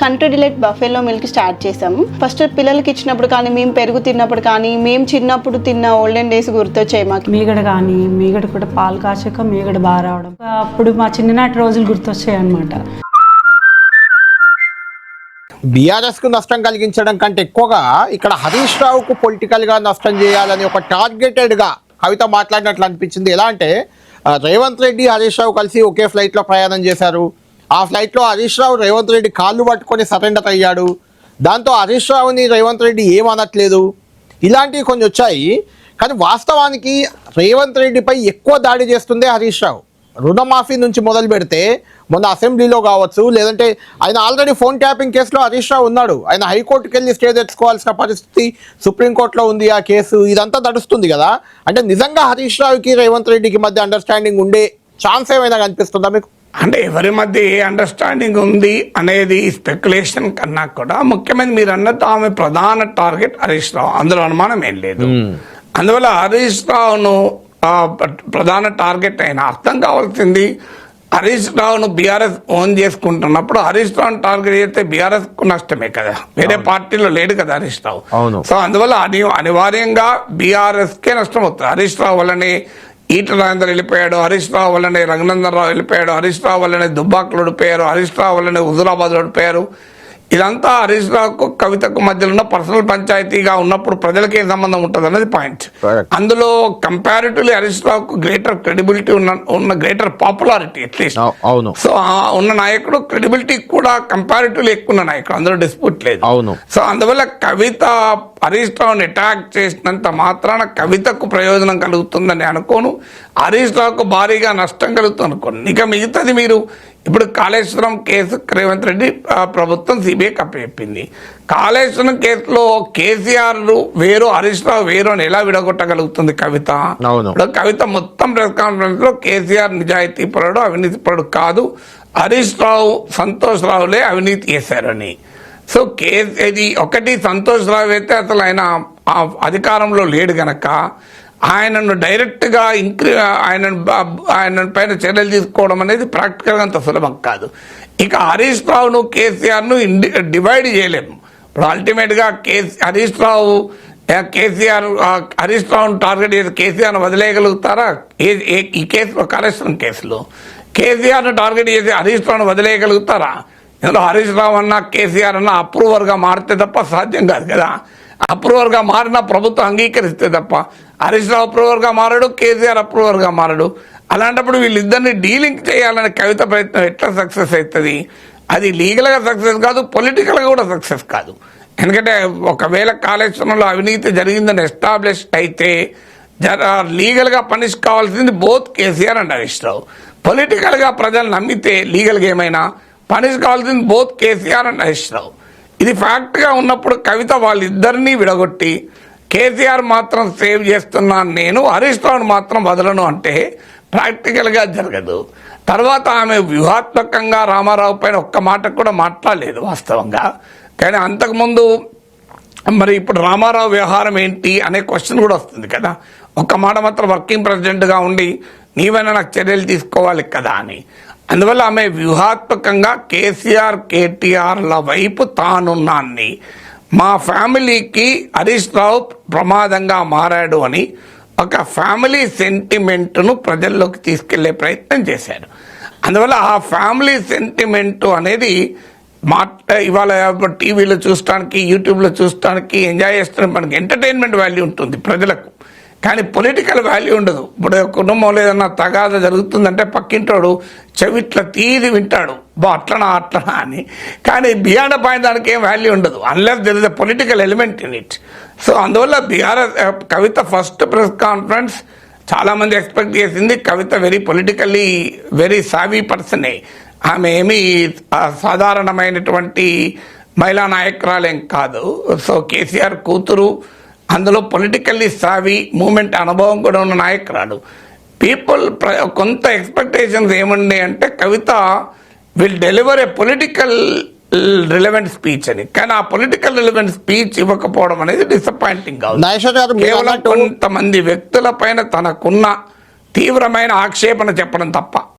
Country delight బఫేలో milk start చేసాము. First పిల్లలకి ఇచ్చినప్పుడు కానీ, మేము పెరుగు తిన్నప్పుడు కానీ, మేము చిన్నప్పుడు తిన్న ఓల్డెన్ డేస్ గుర్తొచ్చాయి మాకు. మీగడ కూడా పాలు కాచాక మీగడ బాగా రావడం, అప్పుడు మా చిన్ననాటి రోజులు గుర్తొచ్చాయి అన్నమాట. బీఆర్ఎస్ కు నష్టం కలిగించడం కంటే ఎక్కువగా ఇక్కడ హరీష్ రావుకు పొలిటికల్ గా నష్టం చేయాలని ఒక టార్గెటెడ్ గా కవిత మాట్లాడినట్లు అనిపించింది. ఎలా అంటే రేవంత్ రెడ్డి హరీష్ రావు కలిసి ఒకే ఫ్లైట్ లో ప్రయాణం చేశారు. ఆ ఫ్లైట్ లో హరీష్ రావు రేవంత్ రెడ్డి కాళ్ళు పట్టుకొని సరెండర్ అయ్యాడు. దాంతో హరీష్ రావుని రేవంత్ రెడ్డి ఏమనట్లేదు. ఇలాంటివి కొన్ని వచ్చాయి. కానీ వాస్తవానికి రేవంత్ రెడ్డిపై ఎక్కువ దాడి చేస్తుందే హరీష్ రావు. రుణమాఫీ నుంచి మొదలు పెడితే మొన్న అసెంబ్లీలో కావచ్చు, లేదంటే ఆయన ఆల్రెడీ ఫోన్ ట్యాపింగ్ కేసులో హరీష్ రావు ఉన్నాడు. ఆయన హైకోర్టుకి వెళ్ళి స్టే తెచ్చుకోవాల్సిన పరిస్థితి సుప్రీంకోర్టులో ఉంది. ఆ కేసు ఇదంతా నడుస్తుంది కదా. అంటే నిజంగా హరీష్ రావుకి రేవంత్ రెడ్డికి మధ్య అండర్స్టాండింగ్ ఉండే ఛాన్స్ ఏమైనా కనిపిస్తుందా మీకు? అంటే ఎవరి మధ్య ఏ అండర్స్టాండింగ్ ఉంది అనేది స్పెక్యులేషన్ కన్నా కూడా ముఖ్యమైన మీరు అన్నట్టు ఆమె ప్రధాన టార్గెట్ హరీష్ రావు, అందులో అనుమానం ఏం లేదు. అందువల్ల హరీష్ రావును ప్రధాన టార్గెట్ అయినా అర్థం కావాల్సింది, హరీష్ రావును బీఆర్ఎస్ ఓన్ చేసుకుంటున్నప్పుడు హరీష్ రావును టార్గెట్ చేస్తే బీఆర్ఎస్ కు నష్టమే కదా, వేరే పార్టీలో లేడు కదా హరీష్ రావు. సో అందువల్ల అనివార్యంగా బీఆర్ఎస్ కే నష్టం అవుతుంది. హరీష్ రావు వల్లనే ఈటల రాజేందర్ వెళ్ళిపోయాడు, హరీష్ రావు వల్లనే రఘునందన్ రావు వెళ్ళిపోయాడు, హరీష్ రావు వల్లనే దుబ్బాకులు ఓడిపోయారు, హరీష్ రావు వల్లనే హుజూరాబాద్ ఓడిపోయారు. ఇదంతా హరీష్ రావుకు కవితకు మధ్యలో ఉన్న పర్సనల్ పంచాయతీగా ఉన్నప్పుడు ప్రజలకి ఏం సంబంధం ఉంటుంది అన్నది పాయింట్. అందులో కంపారిటివ్లీ హరీష్ రావుకు గ్రేటర్ క్రెడిబిలిటీ ఉన్న గ్రేటర్ పాపులారిటీ అట్లీస్ట్. సో ఉన్న నాయకుడు క్రెడిబిలిటీ కూడా కంపారిటివ్లీ ఎక్కువ ఉన్న నాయకుడు, అందులో డిస్ప్యూట్ లేదు. సో అందువల్ల కవిత హరీష్ రావుని అటాక్ చేసినంత మాత్రాన కవితకు ప్రయోజనం కలుగుతుందని అనుకోను, హరీష్ రావుకు భారీగా నష్టం కలుగుతుంది అనుకోను. ఇక మిగతాది మీరు ఇప్పుడు కాళేశ్వరం కేసు రేవంత్ రెడ్డి ప్రభుత్వం సిబిఐ కప్పచెప్పింది. కాళేశ్వరం కేసులో కేసీఆర్ వేరు హరీష్ రావు వేరు అని ఎలా విడగొట్టగలుగుతుంది కవిత? ఇప్పుడు కవిత మొత్తం ప్రెస్ కాన్ఫరెన్స్ లో కేసీఆర్ నిజాయితీ పరుడు, అవినీతి పరుడు కాదు, హరీష్ రావు సంతోష్ రావులే అవినీతి చేశారని. సో ఇది ఒకటి, సంతోష్ రావు అయితే అసలు అధికారంలో లేడు గనక ఆయనను డైరెక్ట్గా ఆయన పైన చర్యలు తీసుకోవడం అనేది ప్రాక్టికల్గా అంత సులభం కాదు. ఇక హరీష్ రావును కేసీఆర్ను డివైడ్ చేయలేము. ఇప్పుడు అల్టిమేట్గా హరీష్ రావును టార్గెట్ చేసి కేసీఆర్ను వదిలేయగలుగుతారా? ఈ కేసులో కాళేశ్వరం కేసులో కేసీఆర్ను టార్గెట్ చేసి హరీష్ రావును వదిలేయగలుగుతారా? ఇందులో హరీష్ రావు అన్న కేసీఆర్ అన్న అప్రూవర్గా మారితే తప్ప సాధ్యం కాదు కదా. అప్రూవర్గా మారిన ప్రభుత్వం అంగీకరిస్తే తప్ప హరీష్ రావు అప్రూవర్గా మారడు, కేసీఆర్ అప్రూవర్గా మారడు. అలాంటప్పుడు వీళ్ళిద్దరిని డీలింక్ చేయాలనే కవిత ప్రయత్నం ఎట్లా సక్సెస్ అవుతుంది? అది లీగల్గా సక్సెస్ కాదు, పొలిటికల్గా కూడా సక్సెస్ కాదు. ఎందుకంటే ఒకవేళ కాళేశ్వరంలో అవినీతి జరిగిందని ఎస్టాబ్లిష్ అయితే లీగల్గా పనిష్ కావాల్సింది బోత్ కేసీఆర్ అండ్ హరీష్ రావు. పొలిటికల్గా ప్రజలు నమ్మితే లీగల్గా ఏమైనా పనిష్ కావాల్సింది బోత్ కేసీఆర్ అండ్ హరీష్ రావు. ఇది ఫ్యాక్ట్గా ఉన్నప్పుడు కవిత వాళ్ళిద్దరినీ విడగొట్టి కేసీఆర్ మాత్రం సేవ్ చేస్తున్నాను నేను, హరీష్ రావును మాత్రం వదలను అంటే ప్రాక్టికల్గా జరగదు. తర్వాత ఆమె వ్యూహాత్మకంగా రామారావు పైన ఒక్క మాట కూడా మాట్లాడలేదు వాస్తవంగా. కానీ అంతకుముందు మరి ఇప్పుడు రామారావు వ్యవహారం ఏంటి అనే క్వశ్చన్ కూడా వస్తుంది కదా. ఒక్క మాట మాత్రం వర్కింగ్ ప్రెసిడెంట్గా ఉండి నీవైనా నాకు చర్యలు తీసుకోవాలి కదా అని. అందువల్ల ఆమె వ్యూహాత్మకంగా కేసీఆర్ కేటీఆర్ల వైపు తానున్నాన్ని, మా ఫ్యామిలీకి హరీష్ రావు ప్రమాదంగా మారాడు అని ఒక ఫ్యామిలీ సెంటిమెంట్ను ప్రజల్లోకి తీసుకెళ్లే ప్రయత్నం చేశారు. అందువల్ల ఆ ఫ్యామిలీ సెంటిమెంట్ అనేది ఇవాళ టీవీలో చూడటానికి, యూట్యూబ్లో చూడటానికి, ఎంజాయ్ చేస్తానికి మనకి ఎంటర్టైన్మెంట్ వాల్యూ ఉంటుంది ప్రజలకు, కానీ పొలిటికల్ వాల్యూ ఉండదు. ఇప్పుడు కుటుంబంలో ఏదన్నా తగాద జరుగుతుందంటే పక్కింటోడు చెవిట్ల తీది వింటాడు, అట్లనా అని. కానీ బియాండ్ పాయింట్ దానికి ఏం వాల్యూ ఉండదు unless there is a political element in it. So అందువల్ల కవిత ఫస్ట్ ప్రెస్ కాన్ఫరెన్స్ చాలామంది ఎక్స్పెక్ట్ చేసింది కవిత పొలిటికల్లీ వెరీ సావీ పర్సనే. ఆమె ఏమీ సాధారణమైనటువంటి మహిళా నాయకురాలేం కాదు. సో కేసీఆర్ కూతురు, అందులో పొలిటికల్లీ సావి, మూమెంట్ అనుభవం కూడా ఉన్న నాయకురాలు. కొంత ఎక్స్పెక్టేషన్స్ ఏముండే అంటే Kavitha will deliver a political relevant speech అని. కానీ ఆ పొలిటికల్ రిలవెంట్ స్పీచ్ ఇవ్వకపోవడం అనేది డిసప్పాయింటింగ్ అవుతుంది. కేవలం కొంతమంది వ్యక్తుల పైన తనకున్న తీవ్రమైన ఆక్షేపణ చెప్పడం తప్ప.